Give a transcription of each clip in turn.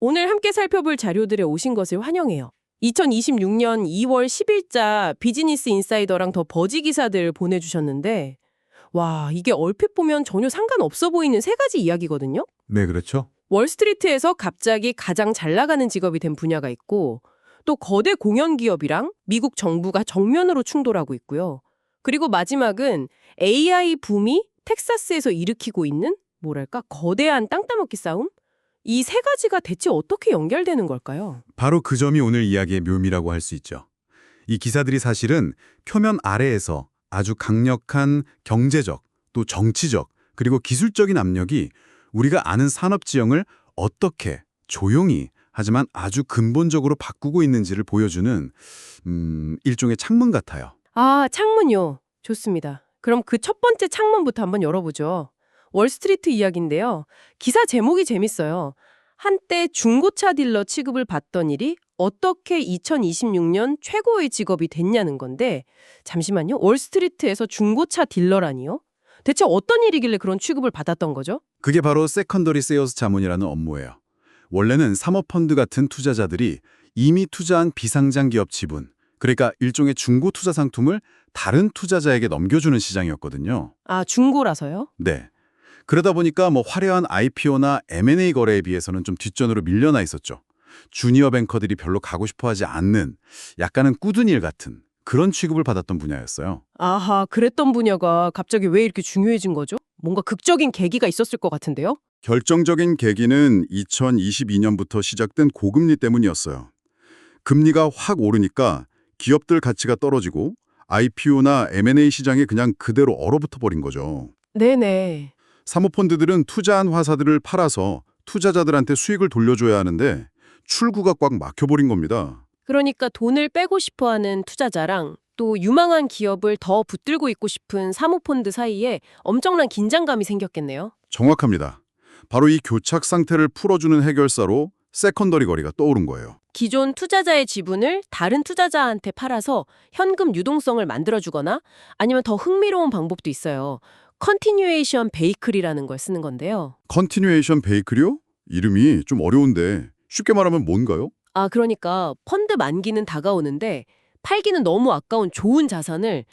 오늘 함께 살펴볼 자료들에 오신 것을 환영해요. 2026년 2월 10일자 비즈니스 인사이더랑 더 버지 기사들 보내주셨는데 와, 이게 얼핏 보면 전혀 상관없어 보이는 세 가지 이야기거든요. 네, 그렇죠. 월스트리트에서 갑자기 가장 잘 나가는 직업이 된 분야가 있고 또 거대 공연 기업이랑 미국 정부가 정면으로 충돌하고 있고요. 그리고 마지막은 AI 붐이 텍사스에서 일으키고 있는 뭐랄까 거대한 땅 따먹기 싸움? 이 세 가지가 대체 어떻게 연결되는 걸까요? 바로 그 점이 오늘 이야기의 묘미라고 할 수 있죠. 이 기사들이 사실은 표면 아래에서 아주 강력한 경제적, 또 정치적, 그리고 기술적인 압력이 우리가 아는 산업 지형을 어떻게 조용히 하지만 아주 근본적으로 바꾸고 있는지를 보여주는 일종의 창문 같아요. 아, 창문요. 좋습니다. 그럼 그 첫 번째 창문부터 한번 열어보죠. 월스트리트 이야기인데요. 기사 제목이 재밌어요. 한때 중고차 딜러 취급을 받던 일이 어떻게 2026년 최고의 직업이 됐냐는 건데 잠시만요. 월스트리트에서 중고차 딜러라니요? 대체 어떤 일이길래 그런 취급을 받았던 거죠? 그게 바로 세컨더리 세일즈 자문이라는 업무예요. 원래는 사모펀드 같은 투자자들이 이미 투자한 비상장 기업 지분, 그러니까 일종의 중고 투자 상품을 다른 투자자에게 넘겨주는 시장이었거든요. 아, 중고라서요? 네. 그러다 보니까 화려한 IPO나 M&A 거래에 비해서는 좀 뒷전으로 밀려나 있었죠. 주니어 뱅커들이 별로 가고 싶어하지 않는 약간은 꾸둔 일 같은 그런 취급을 받았던 분야였어요. 아하, 그랬던 분야가 갑자기 왜 이렇게 중요해진 거죠? 뭔가 극적인 계기가 있었을 것 같은데요? 결정적인 계기는 2022년부터 시작된 고금리 때문이었어요. 금리가 확 오르니까 기업들 가치가 떨어지고 IPO나 M&A 시장에 그냥 그대로 얼어붙어 버린 거죠. 네네. 사모펀드들은 투자한 화사들을 팔아서 투자자들한테 수익을 돌려줘야 하는데 출구가 꽉 막혀버린 겁니다. 그러니까 돈을 빼고 싶어하는 투자자랑 또 유망한 기업을 더 붙들고 있고 싶은 사모펀드 사이에 엄청난 긴장감이 생겼겠네요. 정확합니다. 바로 이 교착 상태를 풀어주는 해결사로 세컨더리 거래가 떠오른 거예요. 기존 투자자의 지분을 다른 투자자한테 팔아서 현금 유동성을 만들어주거나 아니면 더 흥미로운 방법도 있어요. 컨티뉴에이션 베이클이라는 걸 쓰는 건데요. 컨티뉴에이션 베이클이요? 이름이 좀 어려운데 쉽게 말하면 뭔가요? 아, 그러니까 펀드 만기는 다가오는데 팔기는 너무 아까운 좋은 자산을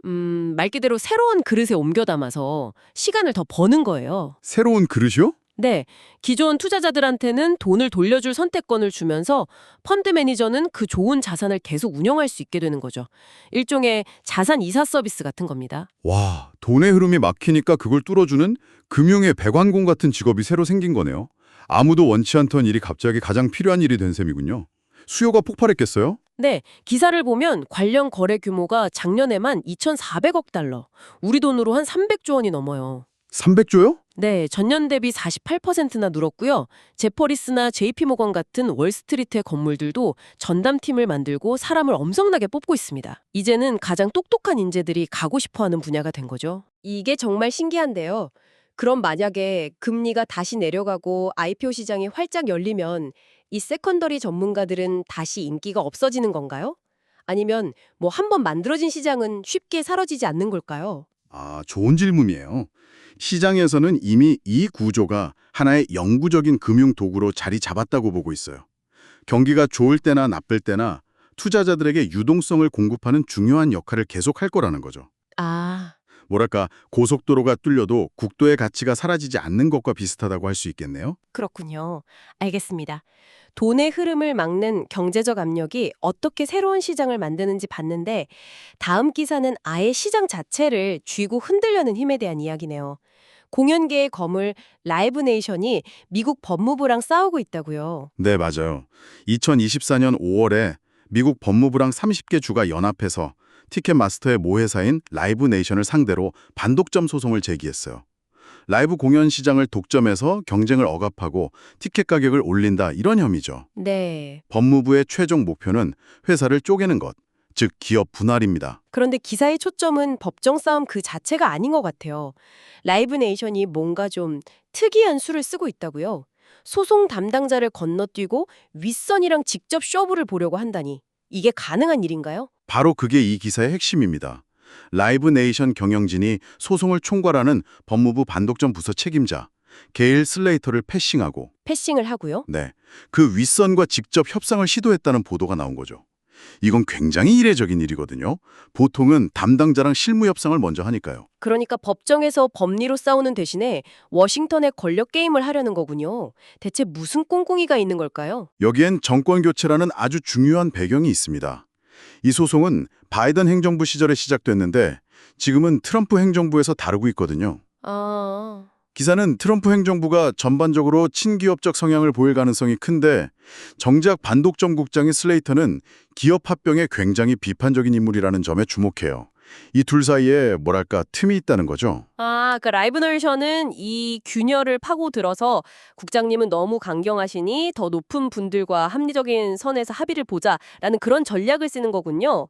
말 그대로 새로운 그릇에 옮겨 담아서 시간을 더 버는 거예요. 새로운 그릇이요? 네, 기존 투자자들한테는 돈을 돌려줄 선택권을 주면서 펀드 매니저는 그 좋은 자산을 계속 운영할 수 있게 되는 거죠. 일종의 자산 이사 서비스 같은 겁니다. 와, 돈의 흐름이 막히니까 그걸 뚫어주는 금융의 배관공 같은 직업이 새로 생긴 거네요. 아무도 원치 않던 일이 갑자기 가장 필요한 일이 된 셈이군요. 수요가 폭발했겠어요? 네, 기사를 보면 관련 거래 규모가 작년에만 2,400억 달러, 우리 돈으로 한 300조 원이 넘어요. 300조요? 네, 전년 대비 48%나 늘었고요. 제퍼리스나 JP모건 같은 월스트리트의 건물들도 전담팀을 만들고 사람을 엄청나게 뽑고 있습니다. 이제는 가장 똑똑한 인재들이 가고 싶어하는 분야가 된 거죠. 이게 정말 신기한데요. 그럼 만약에 금리가 다시 내려가고 IPO 시장이 활짝 열리면 이 세컨더리 전문가들은 다시 인기가 없어지는 건가요? 아니면 한 번 만들어진 시장은 쉽게 사라지지 않는 걸까요? 아, 좋은 질문이에요. 시장에서는 이미 이 구조가 하나의 영구적인 금융 도구로 자리 잡았다고 보고 있어요. 경기가 좋을 때나 나쁠 때나 투자자들에게 유동성을 공급하는 중요한 역할을 계속할 거라는 거죠. 아, 뭐랄까, 고속도로가 뚫려도 국도의 가치가 사라지지 않는 것과 비슷하다고 할 수 있겠네요. 그렇군요. 알겠습니다. 돈의 흐름을 막는 경제적 압력이 어떻게 새로운 시장을 만드는지 봤는데 다음 기사는 아예 시장 자체를 쥐고 흔들려는 힘에 대한 이야기네요. 공연계의 거물 라이브 네이션이 미국 법무부랑 싸우고 있다고요. 네, 맞아요. 2024년 5월에 미국 법무부랑 30개 주가 연합해서 티켓마스터의 모회사인 라이브 네이션을 상대로 반독점 소송을 제기했어요. 라이브 공연 시장을 독점해서 경쟁을 억압하고 티켓 가격을 올린다 이런 혐의죠. 네. 법무부의 최종 목표는 회사를 쪼개는 것, 즉 기업 분할입니다. 그런데 기사의 초점은 법정 싸움 그 자체가 아닌 것 같아요. 라이브 네이션이 뭔가 좀 특이한 수를 쓰고 있다고요. 소송 담당자를 건너뛰고 윗선이랑 직접 쇼부를 보려고 한다니. 이게 가능한 일인가요? 바로 그게 이 기사의 핵심입니다. 라이브 네이션 경영진이 소송을 총괄하는 법무부 반독점 부서 책임자, 게일 슬레이터를 패싱하고 패싱을 하고요. 네, 그 윗선과 직접 협상을 시도했다는 보도가 나온 거죠. 이건 굉장히 이례적인 일이거든요. 보통은 담당자랑 실무 협상을 먼저 하니까요. 그러니까 법정에서 법리로 싸우는 대신에 워싱턴의 권력 게임을 하려는 거군요. 대체 무슨 꿍꿍이가 있는 걸까요? 여기엔 정권 교체라는 아주 중요한 배경이 있습니다. 이 소송은 바이든 행정부 시절에 시작됐는데 지금은 트럼프 행정부에서 다루고 있거든요. 아, 기사는 트럼프 행정부가 전반적으로 친기업적 성향을 보일 가능성이 큰데 정작 반독점 국장인 슬레이터는 기업 합병에 굉장히 비판적인 인물이라는 점에 주목해요. 이 둘 사이에 뭐랄까 틈이 있다는 거죠. 그 라이브 널션은 이 균열을 파고들어서 국장님은 너무 강경하시니 더 높은 분들과 합리적인 선에서 합의를 보자라는 그런 전략을 쓰는 거군요.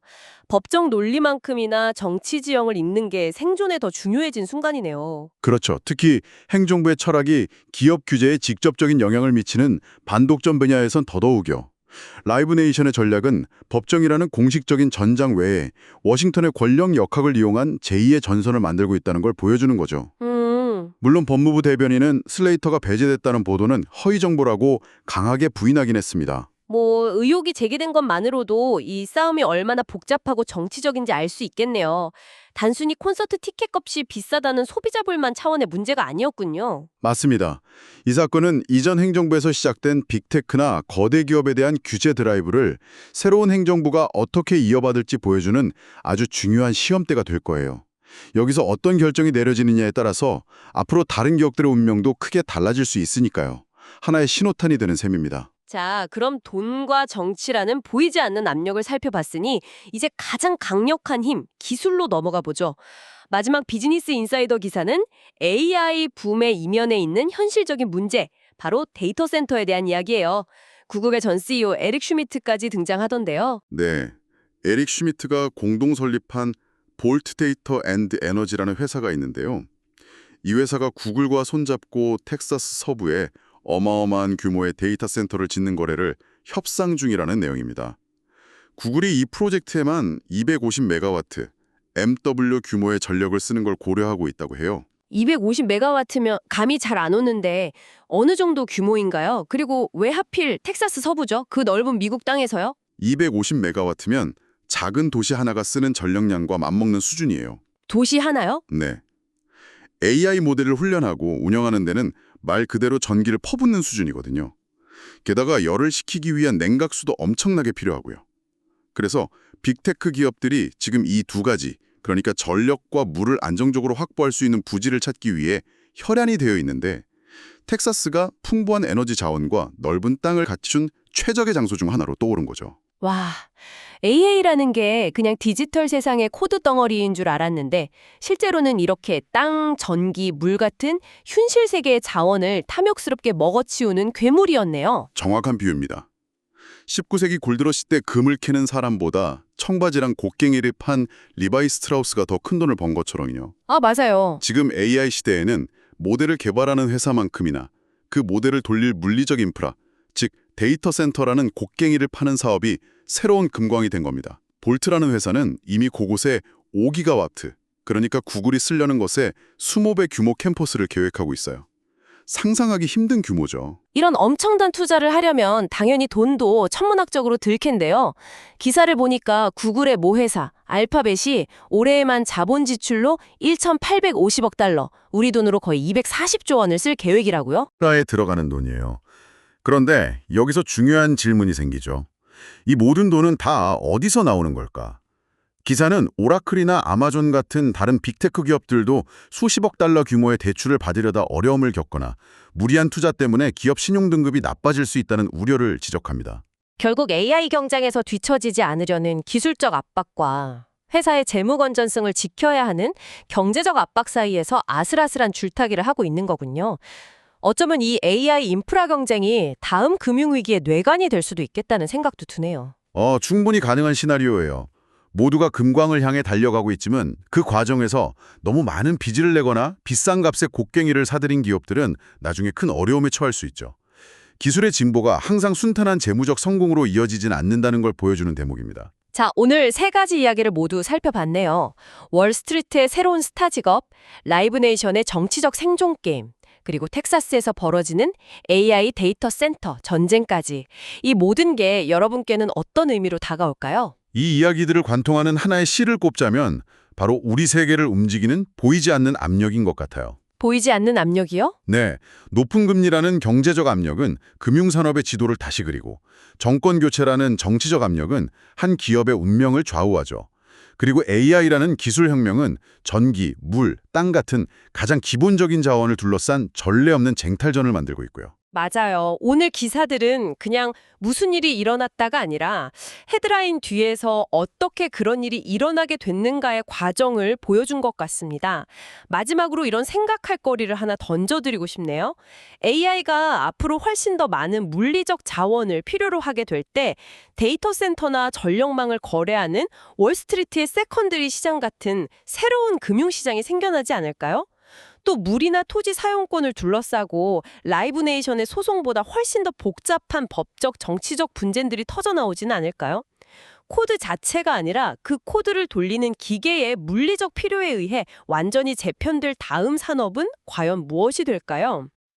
법정 논리만큼이나 정치 지형을 읽는 게 생존에 더 중요해진 순간이네요. 그렇죠. 특히 행정부의 철학이 기업 규제에 직접적인 영향을 미치는 반독점 분야에선 더더욱요. 라이브네이션의 전략은 법정이라는 공식적인 전장 외에 워싱턴의 권력 역학을 이용한 제2의 전선을 만들고 있다는 걸 보여주는 거죠. 물론 법무부 대변인은 슬레이터가 배제됐다는 보도는 허위 정보라고 강하게 부인하긴 했습니다. 의혹이 제기된 것만으로도 이 싸움이 얼마나 복잡하고 정치적인지 알 수 있겠네요. 단순히 콘서트 티켓 값이 비싸다는 소비자 불만 차원의 문제가 아니었군요. 맞습니다. 이 사건은 이전 행정부에서 시작된 빅테크나 거대 기업에 대한 규제 드라이브를 새로운 행정부가 어떻게 이어받을지 보여주는 아주 중요한 시험대가 될 거예요. 여기서 어떤 결정이 내려지느냐에 따라서 앞으로 다른 기업들의 운명도 크게 달라질 수 있으니까요. 하나의 신호탄이 되는 셈입니다. 자, 그럼 돈과 정치라는 보이지 않는 압력을 살펴봤으니 이제 가장 강력한 힘, 기술로 넘어가 보죠. 마지막 비즈니스 인사이더 기사는 AI 붐의 이면에 있는 현실적인 문제, 바로 데이터 센터에 대한 이야기예요. 구글의 전 CEO 에릭 슈미트까지 등장하던데요. 네, 에릭 슈미트가 공동 설립한 볼트 데이터 앤드 에너지라는 회사가 있는데요. 이 회사가 구글과 손잡고 텍사스 서부에 어마어마한 규모의 데이터 센터를 짓는 거래를 협상 중이라는 내용입니다. 구글이 이 프로젝트에만 250메가와트, MW 규모의 전력을 쓰는 걸 고려하고 있다고 해요. 250메가와트면 감이 잘 안 오는데 어느 정도 규모인가요? 그리고 왜 하필 텍사스 서부죠? 그 넓은 미국 땅에서요? 250메가와트면 작은 도시 하나가 쓰는 전력량과 맞먹는 수준이에요. 도시 하나요? 네. AI 모델을 훈련하고 운영하는 데는 말 그대로 전기를 퍼붓는 수준이거든요. 게다가 열을 식히기 위한 냉각수도 엄청나게 필요하고요. 그래서 빅테크 기업들이 지금 이 두 가지, 그러니까 전력과 물을 안정적으로 확보할 수 있는 부지를 찾기 위해 혈안이 되어 있는데 텍사스가 풍부한 에너지 자원과 넓은 땅을 갖춘 최적의 장소 중 하나로 떠오른 거죠. 와, AA라는 게 그냥 디지털 세상의 코드 덩어리인 줄 알았는데 실제로는 이렇게 땅, 전기, 물 같은 현실 세계의 자원을 탐욕스럽게 먹어치우는 괴물이었네요. 정확한 비유입니다. 19세기 골드러시 때 금을 캐는 사람보다 청바지랑 곡괭이를 판 리바이 스트라우스가 더 큰 돈을 번 것처럼요. 아, 맞아요. 지금 AI 시대에는 모델을 개발하는 회사만큼이나 그 모델을 돌릴 물리적 인프라, 즉 데이터 센터라는 곡괭이를 파는 사업이 새로운 금광이 된 겁니다. 볼트라는 회사는 이미 그곳에 5기가와트, 그러니까 구글이 쓰려는 것에 20배 규모 캠퍼스를 계획하고 있어요. 상상하기 힘든 규모죠. 이런 엄청난 투자를 하려면 당연히 돈도 천문학적으로 들 텐데요. 기사를 보니까 구글의 모 회사, 알파벳이 올해에만 자본 지출로 1,850억 달러, 우리 돈으로 거의 240조 원을 쓸 계획이라고요? 에 들어가는 돈이에요. 그런데 여기서 중요한 질문이 생기죠. 이 모든 돈은 다 어디서 나오는 걸까? 기사는 오라클이나 아마존 같은 다른 빅테크 기업들도 수십억 달러 규모의 대출을 받으려다 어려움을 겪거나 무리한 투자 때문에 기업 신용 등급이 나빠질 수 있다는 우려를 지적합니다. 결국 AI 경쟁에서 뒤처지지 않으려는 기술적 압박과 회사의 재무 건전성을 지켜야 하는 경제적 압박 사이에서 아슬아슬한 줄타기를 하고 있는 거군요. 어쩌면 이 AI 인프라 경쟁이 다음 금융위기의 뇌관이 될 수도 있겠다는 생각도 드네요. 충분히 가능한 시나리오예요. 모두가 금광을 향해 달려가고 있지만 그 과정에서 너무 많은 빚을 내거나 비싼 값에 곡괭이를 사들인 기업들은 나중에 큰 어려움에 처할 수 있죠. 기술의 진보가 항상 순탄한 재무적 성공으로 이어지진 않는다는 걸 보여주는 대목입니다. 자, 오늘 세 가지 이야기를 모두 살펴봤네요. 월스트리트의 새로운 스타 직업, 라이브네이션의 정치적 생존 게임, 그리고 텍사스에서 벌어지는 AI 데이터 센터 전쟁까지 이 모든 게 여러분께는 어떤 의미로 다가올까요? 이 이야기들을 관통하는 하나의 실을 꼽자면 바로 우리 세계를 움직이는 보이지 않는 압력인 것 같아요. 보이지 않는 압력이요? 네, 높은 금리라는 경제적 압력은 금융산업의 지도를 다시 그리고 정권 교체라는 정치적 압력은 한 기업의 운명을 좌우하죠. 그리고 AI라는 기술혁명은 전기, 물, 땅 같은 가장 기본적인 자원을 둘러싼 전례 없는 쟁탈전을 만들고 있고요. 맞아요. 오늘 기사들은 그냥 무슨 일이 일어났다가 아니라 헤드라인 뒤에서 어떻게 그런 일이 일어나게 됐는가의 과정을 보여준 것 같습니다. 마지막으로 이런 생각할 거리를 하나 던져드리고 싶네요. AI가 앞으로 훨씬 더 많은 물리적 자원을 필요로 하게 될 때 데이터 센터나 전력망을 거래하는 월스트리트의 세컨더리 시장 같은 새로운 금융시장이 생겨나지 않을까요? 또 물이나 토지 사용권을 둘러싸고 라이브네이션의 소송보다 훨씬 더 복잡한 법적, 정치적 분쟁들이 터져나오지는 않을까요? 코드 자체가 아니라 그 코드를 돌리는 기계의 물리적 필요에 의해 완전히 재편될 다음 산업은 과연 무엇이 될까요?